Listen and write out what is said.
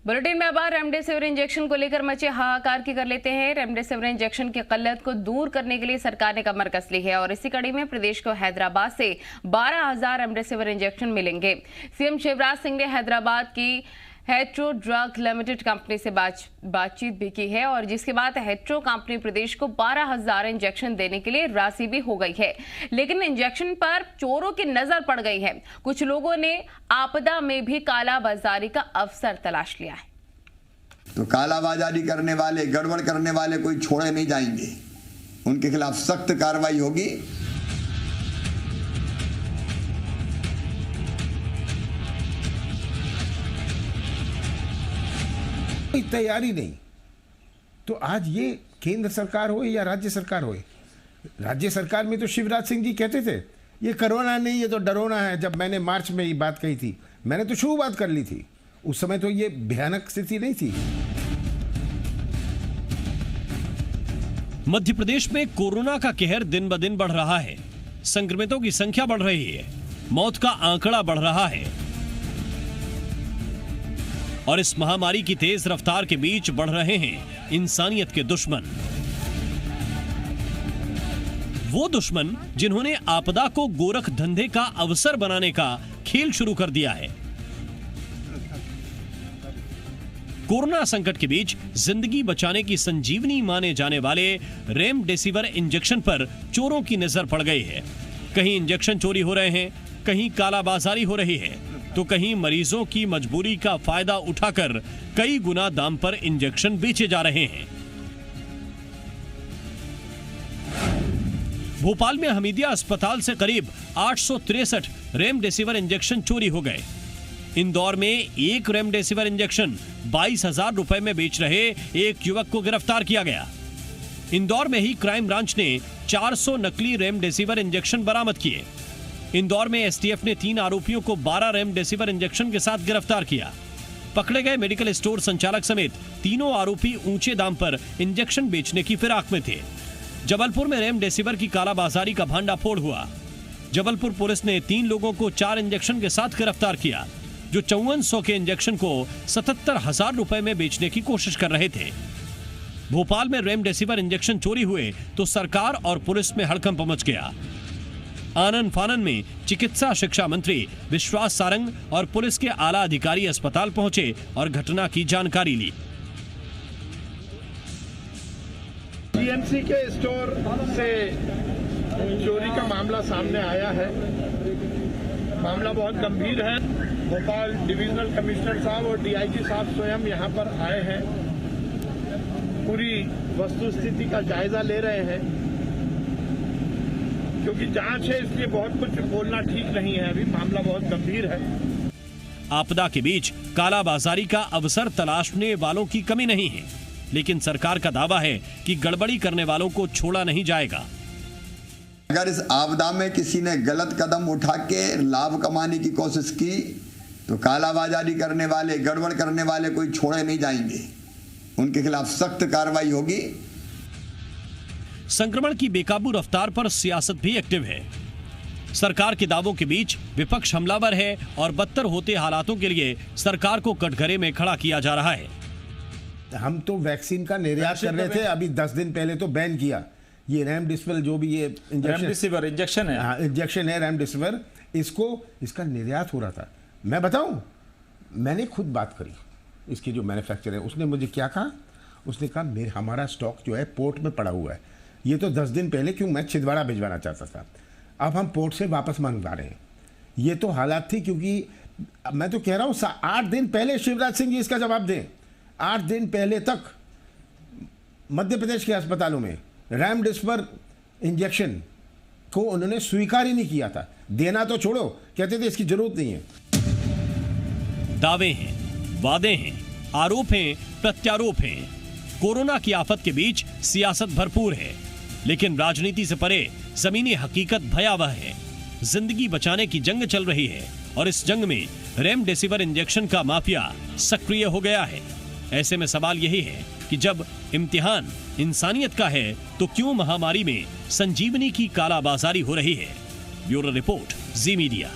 Bulletin में अब remdesivir injection को लेकर मचे हाहाकार की कर लेते हैं। रेमडेसिविर इंजेक्शन की किल्लत को दूर करने के लिए सरकार ने कमर कस ली है और इसी कड़ी में प्रदेश को हैदराबाद से 12,000 रेमडेसिविर इंजेक्शन मिलेंगे। सीएम शिवराज सिंह ने हैदराबाद की हेट्रो ड्रग लिमिटेड कंपनी से बातचीत भी की है और जिसके बाद हेट्रो कंपनी प्रदेश को 12,000 इंजेक्शन देने के लिए राजी भी हो गई है। लेकिन इंजेक्शन पर चोरों की नजर पड़ गई है। कुछ लोगों ने आपदा में भी कालाबाजारी का अवसर तलाश लिया है। तो कालाबाजारी करने वाले, गड़बड़ करने वाले कोई छोड़े नहीं जाएंगे। उनके खिलाफ सख्त कार्रवाई होगी। कोई तैयारी नहीं तो आज ये केंद्र सरकार हो या राज्य सरकार हो, राज्य सरकार में तो शिवराज सिंह जी कहते थे ये कोरोना नहीं, ये तो डरोना है। जब मैंने मार्च में ये बात कही थी, मैंने तो शुरुआत कर ली थी। उस समय तो ये भयानक स्थिति नहीं थी। मध्य प्रदेश में कोरोना का कहर दिन ब दिन बढ़ रहा है। संक्रमितों की संख्या बढ़ रही है, मौत का आंकड़ा बढ़ रहा है और इस महामारी की तेज रफ्तार के बीच बढ़ रहे हैं इंसानियत के दुश्मन। वो दुश्मन जिन्होंने आपदा को गोरख धंधे का अवसर बनाने का खेल शुरू कर दिया है। कोरोना संकट के बीच जिंदगी बचाने की संजीवनी माने जाने वाले रेमडेसिविर इंजेक्शन पर चोरों की नजर पड़ गई है। कहीं इंजेक्शन चोरी हो रहे हैं, कहीं कालाबाजारी हो रही है, तो कहीं मरीजों की मजबूरी का फायदा उठाकर कई गुना दाम पर इंजेक्शन बेचे जा रहे हैं। भोपाल में हमीदिया अस्पताल से करीब 863 रेमडेसिविर इंजेक्शन चोरी हो गए। इंदौर में एक रेमडेसिविर इंजेक्शन 22,000 रुपए में बेच रहे एक युवक को गिरफ्तार किया गया। इंदौर में ही क्राइम ब्रांच ने 400 नकली रेमडेसिविर इंजेक्शन बरामद किए। इंदौर में एसटीएफ ने 3 आरोपियों को 12 रेमडेसिविर इंजेक्शन के साथ गिरफ्तार किया। पकड़े गए मेडिकल स्टोर संचालक समेत तीनों आरोपी ऊंचे दाम पर इंजेक्शन बेचने की फिराक में थे। जबलपुर में रेमडेसिविर की कालाबाजारी का भांडाफोड़ हुआ। जबलपुर पुलिस ने 3 लोगों को 4 इंजेक्शन के साथ गिरफ्तार किया, जो 5400 के इंजेक्शन को 77,000 रुपए में बेचने की कोशिश कर रहे थे। भोपाल में रेमडेसिविर इंजेक्शन चोरी हुए तो सरकार और पुलिस में हड़कंप मच गया। आनन फानन में चिकित्सा शिक्षा मंत्री विश्वास सारंग और पुलिस के आला अधिकारी अस्पताल पहुंचे और घटना की जानकारी ली। जीएमसी के स्टोर से चोरी का मामला सामने आया है। मामला बहुत गंभीर है। भोपाल डिविजनल कमिश्नर साहब और डीआईजी साहब स्वयं यहां पर आए हैं, पूरी वस्तुस्थिति का जायजा ले रहे हैं, क्योंकि जांच है इसलिए बहुत कुछ बोलना ठीक नहीं है। अभी मामला बहुत गंभीर है। आपदा के बीच कालाबाजारी का अवसर तलाशने वालों की कमी नहीं है, लेकिन सरकार का दावा है कि गड़बड़ी करने वालों को छोड़ा नहीं जाएगा। अगर इस आपदा में किसी ने गलत कदम उठा के लाभ कमाने की कोशिश की तो कालाबाजारी करने वाले, गड़बड़ करने वाले कोई छोड़े नहीं जाएंगे। उनके खिलाफ सख्त कार्रवाई होगी। संक्रमण की बेकाबू रफ्तार पर सियासत भी एक्टिव है। सरकार के दावों के बीच विपक्ष हमलावर है और बदतर होते हालातों के लिए सरकार को कटघरे में खड़ा किया जा रहा है। हम तो वैक्सीन का निर्यात कर रहे थे, अभी 10 दिन पहले तो बैन किया। ये रेमडेसिविर जो भी ये रेमडेसिविर इंजेक्शन है, हाँ इंजेक्शन है रेमडेसिविर, इसका निर्यात हो रहा था। मैं बताऊं, मैंने खुद बात करी इसकी जो मैन्युफैक्चरर है, उसने मुझे क्या कहा, उसने कहा हमारा स्टॉक जो है पोर्ट में पड़ा हुआ है। ये तो 10 दिन पहले क्यों मैं छिंदवाड़ा भिजवाना चाहता था, अब हम पोर्ट से वापस मंगवा रहे हैं। ये तो हालात थी, क्योंकि मैं तो कह रहा हूँ 8 दिन पहले शिवराज सिंह जी इसका जवाब दें। 8 दिन पहले तक मध्य प्रदेश के अस्पतालों में रेमडेसिविर इंजेक्शन को उन्होंने स्वीकार ही नहीं किया था। देना तो छोड़ो, कहते थे इसकी जरूरत नहीं है। दावे हैं, वादे हैं, आरोप हैं, प्रत्यारोप हैं। कोरोना की आफत के बीच सियासत भरपूर है, लेकिन राजनीति से परे जमीनी हकीकत भयावह है। जिंदगी बचाने की जंग चल रही है और इस जंग में रेमडेसिविर इंजेक्शन का माफिया सक्रिय हो गया है। ऐसे में सवाल यही है कि जब इम्तिहान इंसानियत का है तो क्यों महामारी में संजीवनी की कालाबाजारी हो रही है। ब्यूरो रिपोर्ट, जी मीडिया।